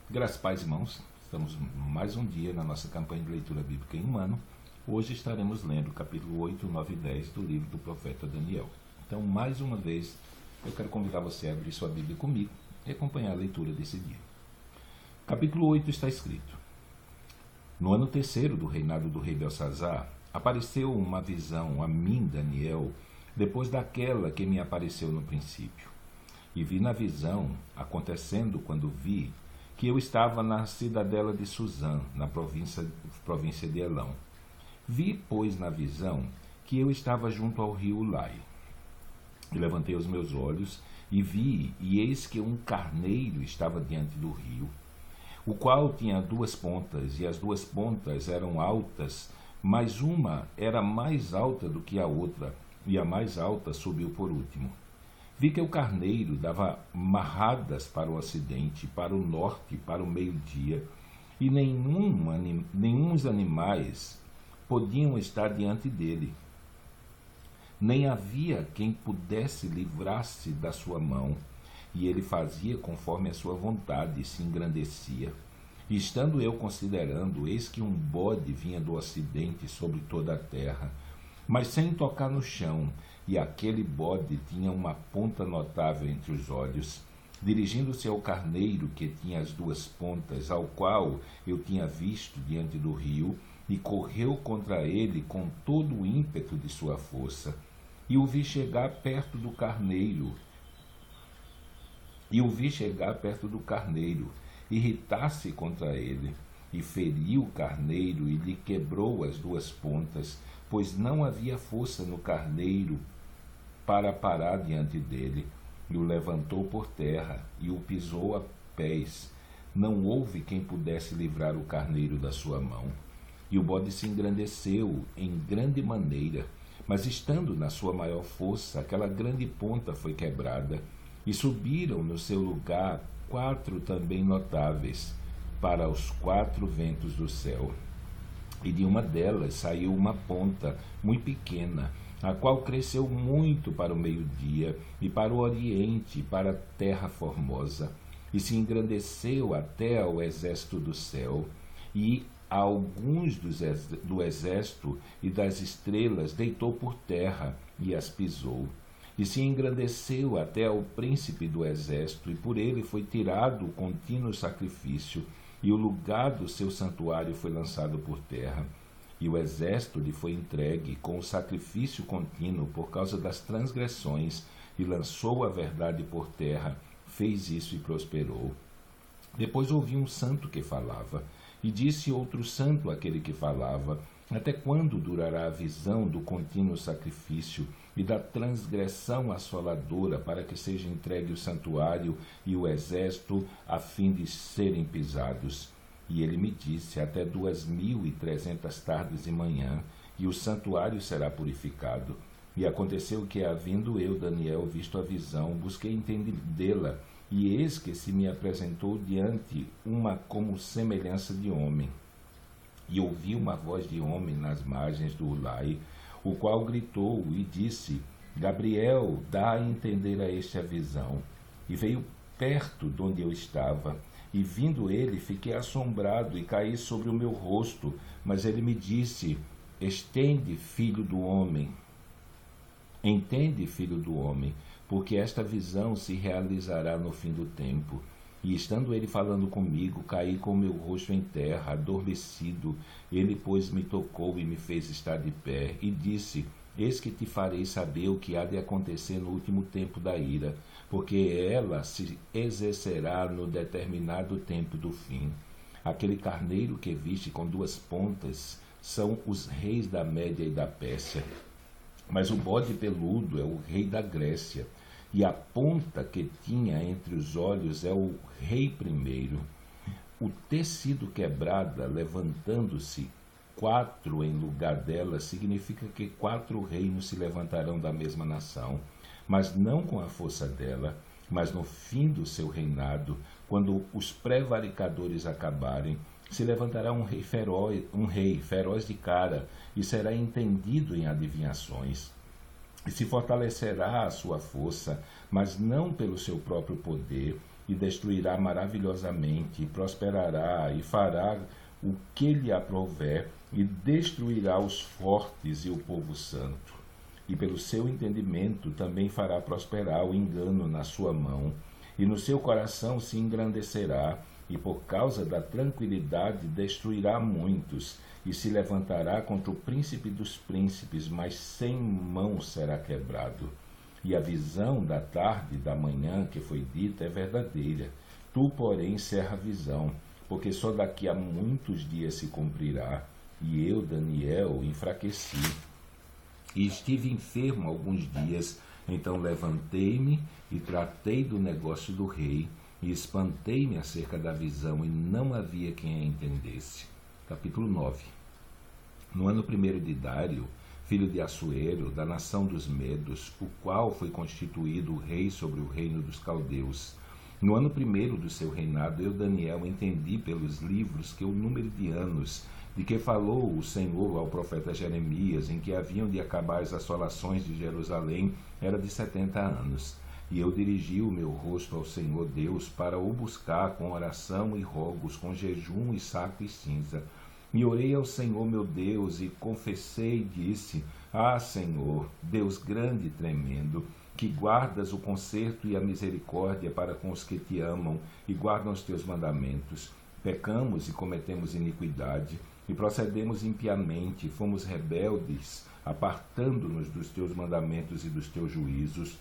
Graças, pais e irmãos, estamos mais um dia na nossa campanha de leitura bíblica em um ano. Hoje estaremos lendo o capítulo 8, 9 e 10 do livro do profeta Daniel. Então, mais uma vez, eu quero convidar você a abrir sua Bíblia comigo e acompanhar a leitura desse dia. Capítulo 8 está escrito: No ano terceiro do reinado do rei Belsazar, apareceu uma visão a mim, Daniel, depois daquela que me apareceu no princípio. E vi na visão, acontecendo quando vi, que eu estava na cidadela de Suzã, na província de Elão. Vi, pois, na visão, que eu estava junto ao rio Ulai. E levantei os meus olhos, e vi, e eis que um carneiro estava diante do rio, o qual tinha duas pontas, e as duas pontas eram altas, mas uma era mais alta do que a outra, e a mais alta subiu por último. Vi que o carneiro dava marradas para o ocidente, para o norte, para o meio-dia, e nenhum animais podiam estar diante dele. Nem havia quem pudesse livrar-se da sua mão, e ele fazia conforme a sua vontade e se engrandecia. E estando eu considerando, eis que um bode vinha do ocidente sobre toda a terra, mas sem tocar no chão, e aquele bode tinha uma ponta notável entre os olhos. Dirigindo-se ao carneiro que tinha as duas pontas, ao qual eu tinha visto diante do rio, e correu contra ele com todo o ímpeto de sua força. E o vi chegar perto do carneiro, irritar-se contra ele, e feriu o carneiro e lhe quebrou as duas pontas, pois não havia força no carneiro para parar diante dele, e o levantou por terra, e o pisou a pés. Não houve quem pudesse livrar o carneiro da sua mão. E o bode se engrandeceu em grande maneira, mas estando na sua maior força, aquela grande ponta foi quebrada, e subiram no seu lugar 4 também notáveis, para os 4 ventos do céu. E de uma delas saiu uma ponta muito pequena, a qual cresceu muito para o meio-dia, e para o oriente, e para a terra formosa, e se engrandeceu até ao exército do céu, e a alguns do exército e das estrelas deitou por terra, e as pisou. E se engrandeceu até ao príncipe do exército, e por ele foi tirado o contínuo sacrifício, e o lugar do seu santuário foi lançado por terra. E o exército lhe foi entregue com o sacrifício contínuo por causa das transgressões, e lançou a verdade por terra, fez isso e prosperou. Depois ouvi um santo que falava, e disse outro santo àquele que falava: até quando durará a visão do contínuo sacrifício e da transgressão assoladora, para que seja entregue o santuário e o exército, a fim de serem pisados? E ele me disse: até 2.300 tardes e manhã, e o santuário será purificado. E aconteceu que, havendo eu, Daniel, visto a visão, busquei entendê-la, e eis que se me apresentou diante uma como semelhança de homem. E ouvi uma voz de homem nas margens do Ulai, o qual gritou e disse: Gabriel, dá a entender a este a visão. E veio perto de onde eu estava, e vindo ele, fiquei assombrado e caí sobre o meu rosto. Mas ele me disse: Entende, filho do homem, porque esta visão se realizará no fim do tempo. E estando ele falando comigo, caí com o meu rosto em terra, adormecido. Ele, pois, me tocou e me fez estar de pé, e disse: Eis que te farei saber o que há de acontecer no último tempo da ira, porque ela se exercerá no determinado tempo do fim. Aquele carneiro que viste com duas pontas são os reis da Média e da Pérsia, mas o bode peludo é o rei da Grécia, e a ponta que tinha entre os olhos é o rei primeiro. O ter sido quebrada, levantando-se 4 em lugar dela, significa que 4 reinos se levantarão da mesma nação, mas não com a força dela, mas no fim do seu reinado, quando os prevaricadores acabarem, se levantará um rei feroz de cara, e será entendido em adivinhações. E se fortalecerá a sua força, mas não pelo seu próprio poder, e destruirá maravilhosamente, e prosperará, e fará o que lhe aprouver, e destruirá os fortes e o povo santo. E pelo seu entendimento também fará prosperar o engano na sua mão, e no seu coração se engrandecerá, e por causa da tranquilidade destruirá muitos, e se levantará contra o príncipe dos príncipes, mas sem mão será quebrado. E a visão da tarde e da manhã que foi dita é verdadeira. Tu, porém, encerra a visão, porque só daqui a muitos dias se cumprirá. E eu, Daniel, enfraqueci, e estive enfermo alguns dias. Então levantei-me e tratei do negócio do rei, e espantei-me acerca da visão, e não havia quem a entendesse. Capítulo 9. No ano 1º de Dário, filho de Assuero, da nação dos Medos, o qual foi constituído rei sobre o reino dos caldeus. No ano 1º do seu reinado, eu, Daniel, entendi pelos livros que o número de anos de que falou o Senhor ao profeta Jeremias, em que haviam de acabar as assolações de Jerusalém, era de 70 anos. E eu dirigi o meu rosto ao Senhor Deus para o buscar com oração e rogos, com jejum e saco e cinza. E orei ao Senhor meu Deus e confessei e disse: Ah, Senhor, Deus grande e tremendo, que guardas o conserto e a misericórdia para com os que te amam e guardam os teus mandamentos. Pecamos e cometemos iniquidade, e procedemos impiamente, fomos rebeldes, apartando-nos dos teus mandamentos e dos teus juízos,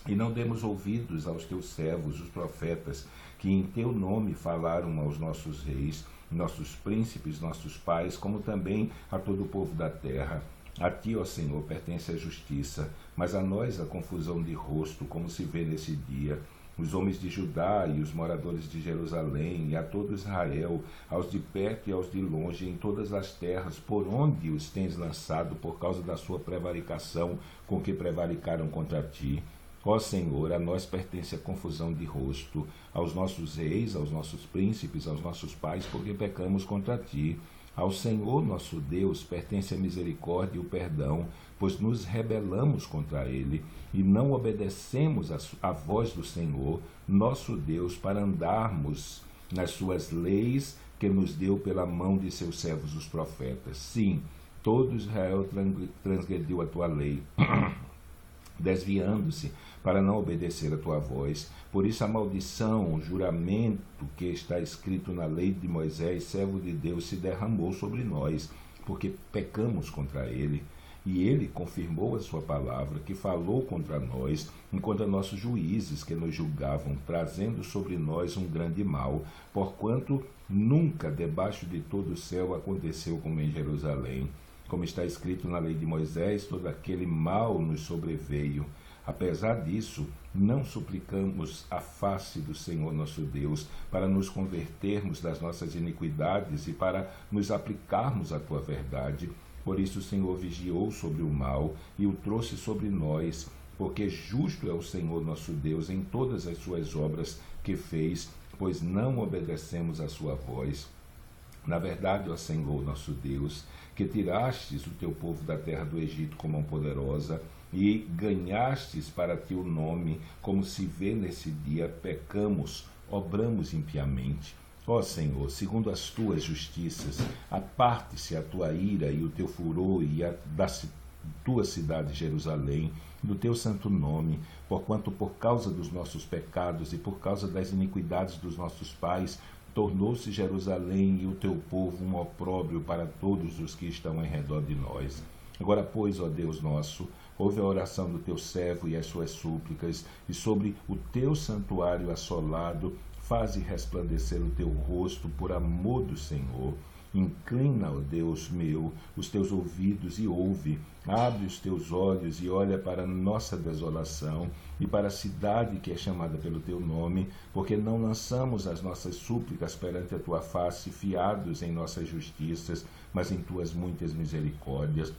e não demos ouvidos aos teus servos, os profetas, que em teu nome falaram aos nossos reis, nossos príncipes, nossos pais, como também a todo o povo da terra. A ti, ó Senhor, pertence a justiça, mas a nós a confusão de rosto, como se vê nesse dia. Os homens de Judá e os moradores de Jerusalém, e a todo Israel, aos de perto e aos de longe, em todas as terras, por onde os tens lançado por causa da sua prevaricação, com que prevaricaram contra ti. Ó Senhor, a nós pertence a confusão de rosto, aos nossos reis, aos nossos príncipes, aos nossos pais, porque pecamos contra ti. Ao Senhor nosso Deus pertence a misericórdia e o perdão, pois nos rebelamos contra ele e não obedecemos à voz do Senhor, nosso Deus, para andarmos nas suas leis que nos deu pela mão de seus servos os profetas. Sim, todo Israel transgrediu a tua lei, desviando-se para não obedecer a tua voz. Por isso a maldição, o juramento que está escrito na lei de Moisés, servo de Deus, se derramou sobre nós, porque pecamos contra ele. E ele confirmou a sua palavra, que falou contra nós, contra nossos juízes que nos julgavam, trazendo sobre nós um grande mal, porquanto nunca debaixo de todo o céu aconteceu como em Jerusalém. Como está escrito na lei de Moisés, todo aquele mal nos sobreveio. Apesar disso, não suplicamos a face do Senhor nosso Deus para nos convertermos das nossas iniquidades e para nos aplicarmos à tua verdade. Por isso o Senhor vigiou sobre o mal e o trouxe sobre nós, porque justo é o Senhor nosso Deus em todas as suas obras que fez, pois não obedecemos à sua voz. Na verdade, ó Senhor nosso Deus, que tirastes o teu povo da terra do Egito com mão poderosa e ganhastes para ti o nome, como se vê nesse dia, pecamos, obramos impiamente. Ó Senhor, segundo as tuas justiças, aparte-se a tua ira e o teu furor e a da tua cidade Jerusalém, do teu santo nome, porquanto por causa dos nossos pecados e por causa das iniquidades dos nossos pais, tornou-se Jerusalém e o teu povo um opróbrio para todos os que estão em redor de nós. Agora, pois, ó Deus nosso, ouve a oração do teu servo e as suas súplicas, e sobre o teu santuário assolado, faze resplandecer o teu rosto por amor do Senhor. Inclina, ó Deus meu, os teus ouvidos e ouve. Abre os teus olhos e olha para nossa desolação e para a cidade que é chamada pelo teu nome, porque não lançamos as nossas súplicas perante a tua face, fiados em nossas justiças, mas em tuas muitas misericórdias.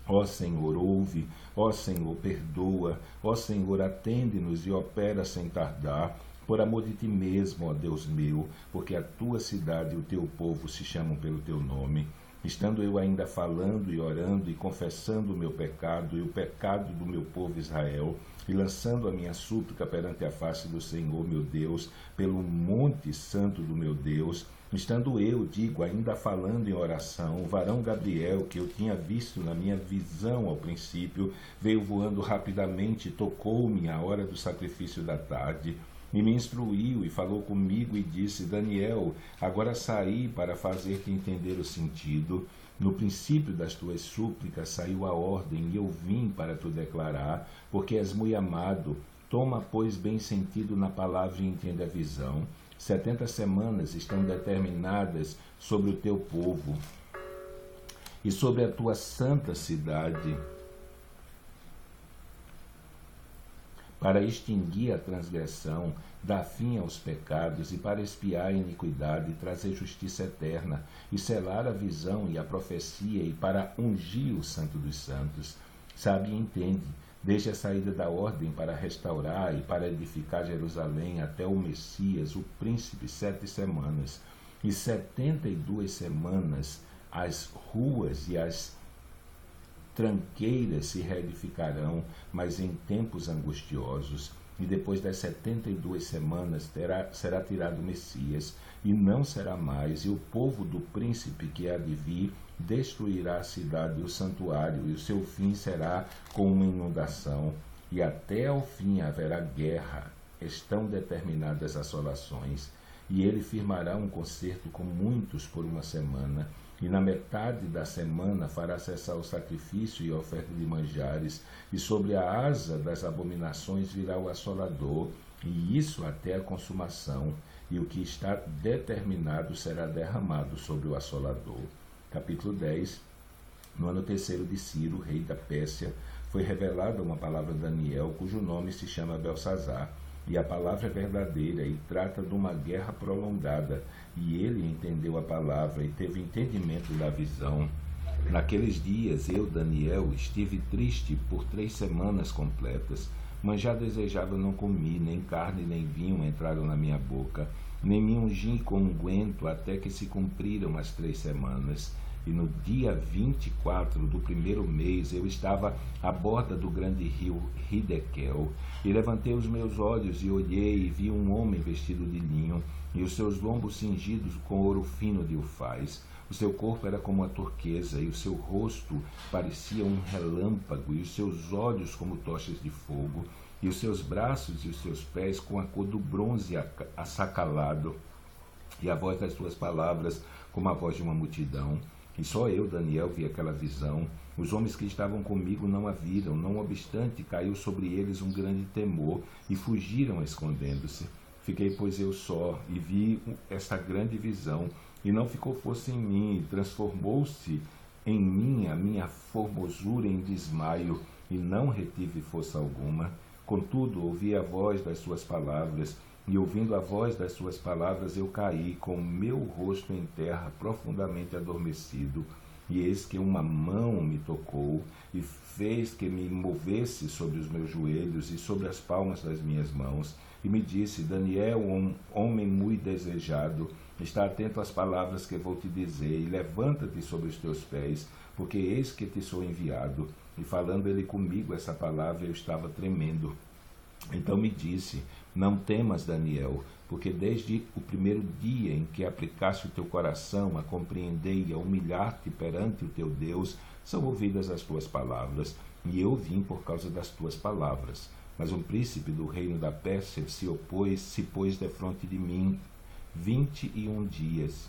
Ó Senhor, ouve, ó Senhor, perdoa, ó Senhor, atende-nos e opera sem tardar, por amor de ti mesmo, ó Deus meu, porque a tua cidade e o teu povo se chamam pelo teu nome. estando eu ainda falando e orando e confessando o meu pecado e o pecado do meu povo Israel, e lançando a minha súplica perante a face do Senhor meu Deus, pelo monte santo do meu Deus, estando eu, digo, ainda falando em oração, o varão Gabriel, que eu tinha visto na minha visão ao princípio, veio voando rapidamente e tocou-me à hora do sacrifício da tarde, e me instruiu e falou comigo e disse: Daniel, agora saí para fazer-te entender o sentido. No princípio das tuas súplicas saiu a ordem, e eu vim para te declarar, porque és muito amado. Toma, pois, bem sentido na palavra e entende a visão. 70 semanas estão determinadas sobre o teu povo e sobre a tua santa cidade, para extinguir a transgressão, dar fim aos pecados e para expiar a iniquidade e trazer justiça eterna, e selar a visão e a profecia e para ungir o santo dos santos. Sabe e entende, desde a saída da ordem para restaurar e para edificar Jerusalém até o Messias, o príncipe, 7 semanas, e 72 semanas as ruas e as tranqueiras se reedificarão, mas em tempos angustiosos. E depois das 72 semanas será tirado o Messias, e não será mais, e o povo do príncipe que há de vir destruirá a cidade e o santuário, e o seu fim será com uma inundação, e até ao fim haverá guerra. Estão determinadas assolações, e ele firmará um concerto com muitos por uma semana, e na metade da semana fará cessar o sacrifício e a oferta de manjares, e sobre a asa das abominações virá o assolador, e isso até a consumação, e o que está determinado será derramado sobre o assolador. Capítulo 10. No ano terceiro de Ciro, rei da Pérsia, foi revelada uma palavra a Daniel, cujo nome se chama Belsazar, e a palavra é verdadeira e trata de uma guerra prolongada, e ele entendeu a palavra e teve entendimento da visão. Naqueles dias eu, Daniel, estive triste por 3 semanas completas, mas já desejava não comi, nem carne nem vinho entraram na minha boca, nem me ungi com unguento até que se cumpriram as 3 semanas. E no dia 24 do primeiro mês eu estava à borda do grande rio Hidekel, e levantei os meus olhos e olhei e vi um homem vestido de linho, e os seus lombos cingidos com ouro fino de ufaz. O seu corpo era como a turquesa, e o seu rosto parecia um relâmpago, e os seus olhos como tochas de fogo, e os seus braços e os seus pés com a cor do bronze assacalado, e a voz das suas palavras como a voz de uma multidão. E só eu, Daniel, vi aquela visão. Os homens que estavam comigo não a viram, não obstante caiu sobre eles um grande temor, e fugiram escondendo-se. Fiquei, pois, eu só, e vi esta grande visão, e não ficou força em mim, e transformou-se em mim a minha formosura em desmaio, e não retive força alguma. Contudo, ouvi a voz das suas palavras, e ouvindo a voz das suas palavras eu caí, com o meu rosto em terra, profundamente adormecido. E eis que uma mão me tocou, e fez que me movesse sobre os meus joelhos e sobre as palmas das minhas mãos, e me disse: Daniel, um homem muito desejado, está atento às palavras que vou te dizer, e levanta-te sobre os teus pés, porque eis que te sou enviado. E falando ele comigo essa palavra, eu estava tremendo. Então me disse: não temas, Daniel, porque desde o primeiro dia em que aplicaste o teu coração a compreender e a humilhar-te perante o teu Deus, são ouvidas as tuas palavras, e eu vim por causa das tuas palavras. Mas um príncipe do reino da Pérsia se pôs defronte de mim 21 dias.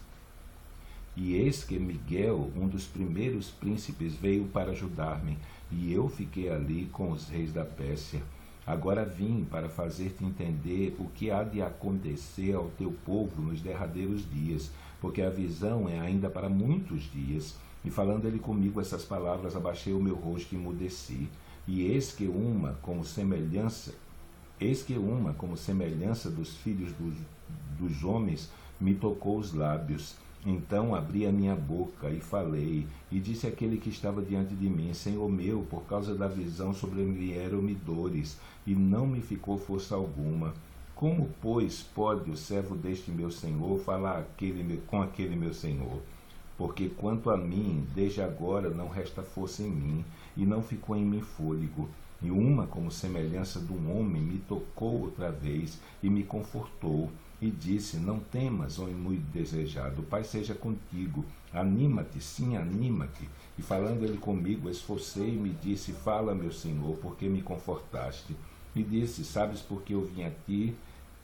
E eis que Miguel, um dos primeiros príncipes, veio para ajudar-me, e eu fiquei ali com os reis da Pérsia. Agora vim para fazer-te entender o que há de acontecer ao teu povo nos derradeiros dias, porque a visão é ainda para muitos dias. E falando ele comigo essas palavras, abaixei o meu rosto e emudeci. E eis que uma como semelhança dos filhos dos homens me tocou os lábios. Então abri a minha boca e falei, e disse àquele que estava diante de mim: Senhor meu, por causa da visão sobrevieram-me dores, e não me ficou força alguma. Como, pois, pode o servo deste meu senhor falar com aquele meu senhor? porque quanto a mim, desde agora não resta força em mim, e não ficou em mim fôlego. E uma, como semelhança de um homem, me tocou outra vez e me confortou, e disse: não temas, ó muito desejado, o Pai seja contigo, anima-te, sim, anima-te. E falando ele comigo, esforcei e me disse: fala, meu Senhor, porque me confortaste. E disse: sabes por que eu vim a ti?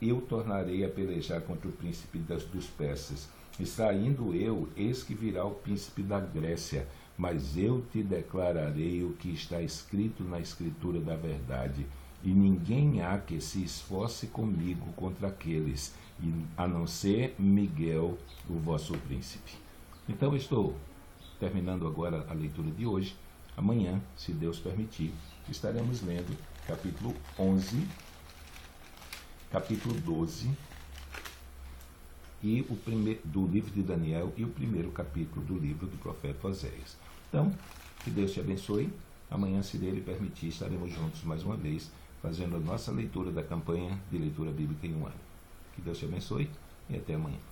Eu tornarei a pelejar contra o príncipe dos persas. E saindo eu, eis que virá o príncipe da Grécia, mas eu te declararei o que está escrito na escritura da verdade. E ninguém há que se esforce comigo contra aqueles, a não ser Miguel, o vosso príncipe. Então estou terminando agora a leitura de hoje. Amanhã, se Deus permitir, estaremos lendo capítulo 11, capítulo 12 e do livro de Daniel e o primeiro capítulo do livro do profeta Oséias. Então, que Deus te abençoe. Amanhã, se Ele permitir, estaremos juntos mais uma vez, fazendo a nossa leitura da campanha de leitura bíblica em um ano. Que Deus te abençoe e até amanhã.